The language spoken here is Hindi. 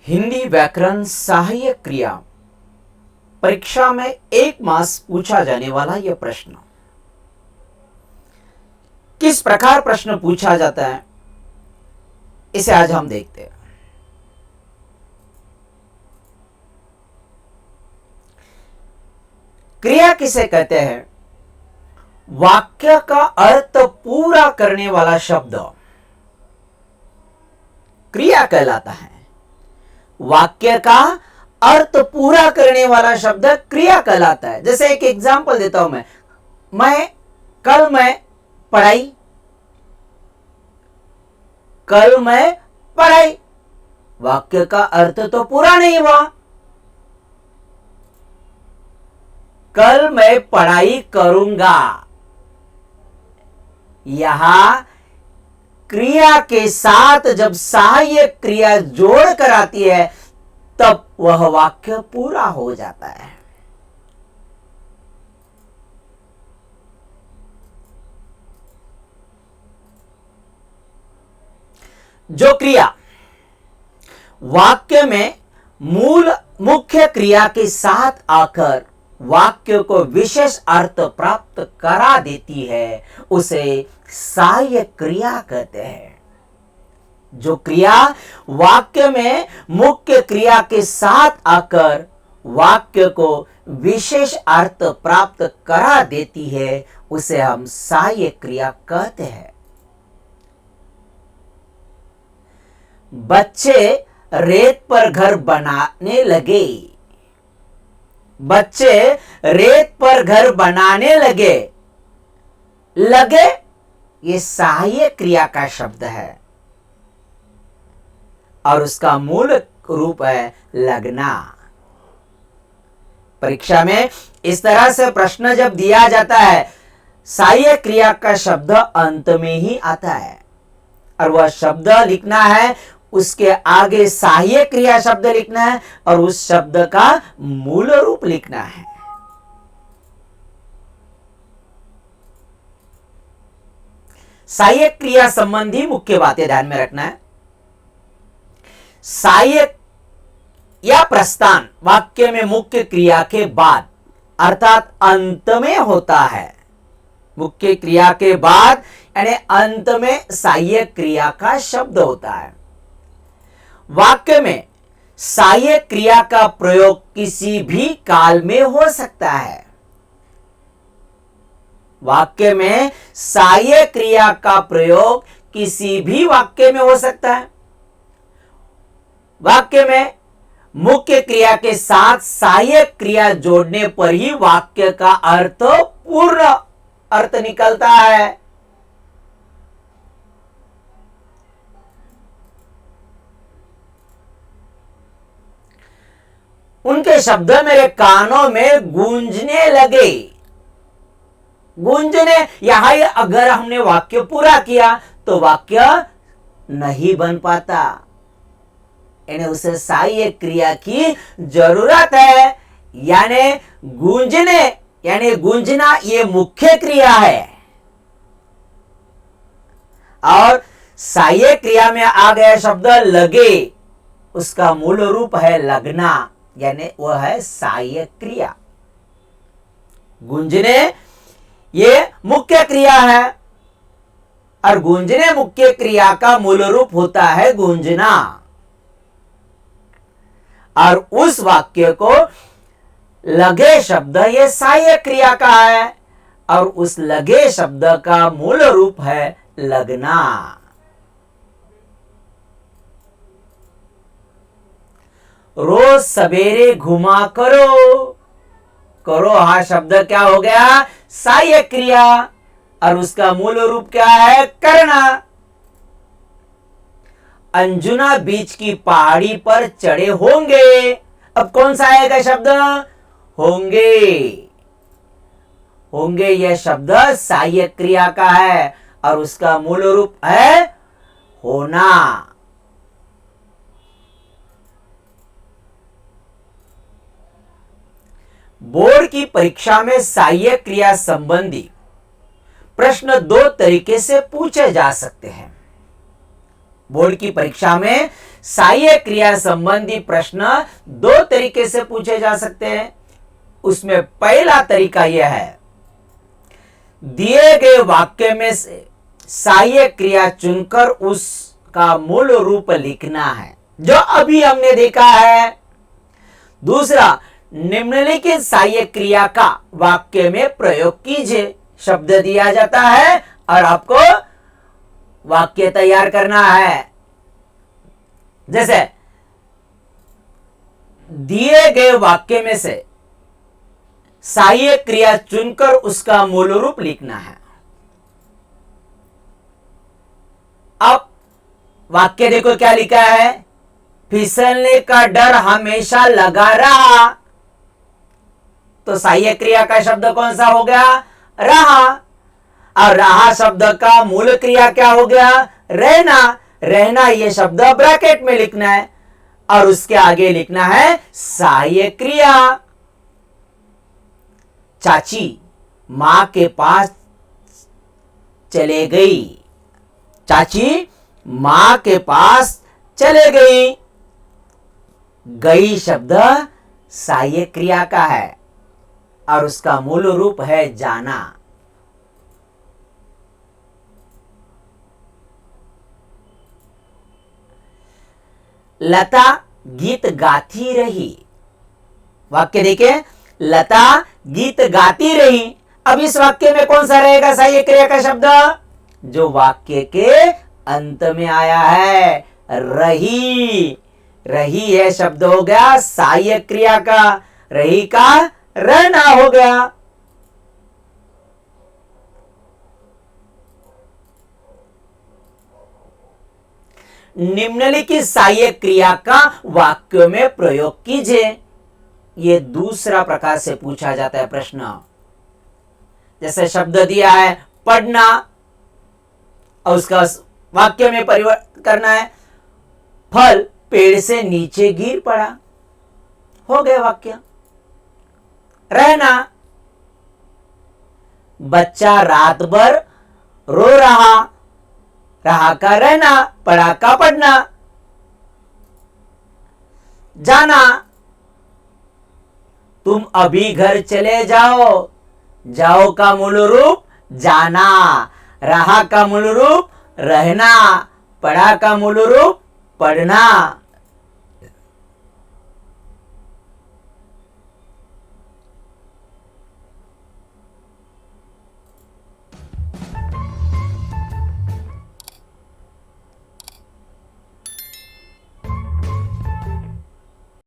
हिंदी व्याकरण सहायक क्रिया परीक्षा में 1 मास पूछा जाने वाला यह प्रश्न। किस प्रकार प्रश्न पूछा जाता है इसे आज हम देखते हैं। क्रिया किसे कहते हैं? वाक्य का अर्थ पूरा करने वाला शब्द क्रिया कहलाता है। वाक्य का अर्थ पूरा करने वाला शब्द क्रिया कहलाता है। जैसे एक एग्जांपल देता हूं कल मैं पढ़ाई। वाक्य का अर्थ तो पूरा नहीं हुआ। कल मैं पढ़ाई करूंगा। यहां क्रिया के साथ जब सहायक क्रिया जोड़ कर आती है तब वह वाक्य पूरा हो जाता है। जो क्रिया वाक्य में मुख्य क्रिया के साथ आकर वाक्य को विशेष अर्थ प्राप्त करा देती है उसे सहायक क्रिया कहते हैं। जो क्रिया वाक्य में मुख्य क्रिया के साथ आकर वाक्य को विशेष अर्थ प्राप्त करा देती है उसे हम सहायक क्रिया कहते हैं। बच्चे रेत पर घर बनाने लगे। बच्चे रेत पर घर बनाने लगे। ये सहायक क्रिया का शब्द है और उसका मूल रूप है लगना। परीक्षा में इस तरह से प्रश्न जब दिया जाता है सहायक क्रिया का शब्द अंत में ही आता है और वह शब्द लिखना है, उसके आगे सहायक क्रिया शब्द लिखना है और उस शब्द का मूल रूप लिखना है। सहायक क्रिया संबंधी मुख्य बातें ध्यान में रखना है। सहायक या प्रस्थान वाक्य में मुख्य क्रिया के बाद अर्थात अंत में होता है। मुख्य क्रिया के बाद यानी अंत में सहायक क्रिया का शब्द होता है। वाक्य में सहायक क्रिया का प्रयोग किसी भी काल में हो सकता है। वाक्य में सहायक क्रिया का प्रयोग किसी भी वाक्य में हो सकता है। वाक्य में मुख्य क्रिया के साथ सहायक क्रिया जोड़ने पर ही वाक्य का अर्थ पूर्ण अर्थ निकलता है। उनके शब्द मेरे कानों में गूंजने लगे। गूंजने यहां अगर हमने वाक्य पूरा किया तो वाक्य नहीं बन पाता, यानी उसे सहायक क्रिया की जरूरत है। यानी गूंजने यानी गूंजना ये मुख्य क्रिया है और सहायक क्रिया में आ गया शब्द लगे, उसका मूल रूप है लगना, यानी वह है सहायक क्रिया। गूंजने ये मुख्य क्रिया है और गूंजने मुख्य क्रिया का मूल रूप होता है गूंजना और उस वाक्य को लगे शब्द ये सहायक क्रिया का है और उस लगे शब्द का मूल रूप है लगना। रोज सवेरे घुमा करो हा शब्द क्या हो गया? सहायक क्रिया और उसका मूल रूप क्या है? करना। अंजुना बीच की पहाड़ी पर चढ़े होंगे। अब कौन सा आएगा शब्द? होंगे यह शब्द सहायक क्रिया का है और उसका मूल रूप है होना। बोर्ड की परीक्षा में सहायक क्रिया संबंधी प्रश्न 2 तरीके से पूछे जा सकते हैं। बोर्ड की परीक्षा में सहायक क्रिया संबंधी प्रश्न दो तरीके से पूछे जा सकते हैं। उसमें पहला तरीका यह है, दिए गए वाक्य में से सहायक क्रिया चुनकर उसका मूल रूप लिखना है, जो अभी हमने देखा है। दूसरा, निम्नलिखित सहायक क्रिया का वाक्य में प्रयोग कीजिए। शब्द दिया जाता है और आपको वाक्य तैयार करना है। जैसे दिए गए वाक्य में से सहायक क्रिया चुनकर उसका मूल रूप लिखना है। अब वाक्य देखो क्या लिखा है, फिसलने का डर हमेशा लगा रहा। तो सहायक क्रिया का शब्द कौन सा हो गया, रहा। और रहा शब्द का मूल क्रिया क्या हो गया, रहना। रहना ये शब्द ब्रैकेट में लिखना है और उसके आगे लिखना है सहायक क्रिया। चाची मां के पास चले गई। चाची मां के पास चले गई। गई शब्द सहायक क्रिया का है और उसका मूल रूप है जाना। लता गीत गाती रही। वाक्य देखिए, लता गीत गाती रही। अब इस वाक्य में कौन सा रहेगा सहायक क्रिया का शब्द, जो वाक्य के अंत में आया है, रही। रही है शब्द हो गया सहायक क्रिया का, रही का रहना हो गया। निम्नलिखित सहायक क्रिया का वाक्य में प्रयोग कीजिए। यह दूसरा प्रकार से पूछा जाता है प्रश्न। जैसे शब्द दिया है पढ़ना और उसका वाक्य में परिवर्तन करना है, फल पेड़ से नीचे गिर पड़ा। हो गया वाक्य। रहना, बच्चा रात भर रो रहा। रहा का रहना, पढ़ा का पढ़ना। जाना, तुम अभी घर चले जाओ। जाओ का मूल रूप जाना। रहा का मूल रूप रहना। पढ़ा का मूल रूप पढ़ना।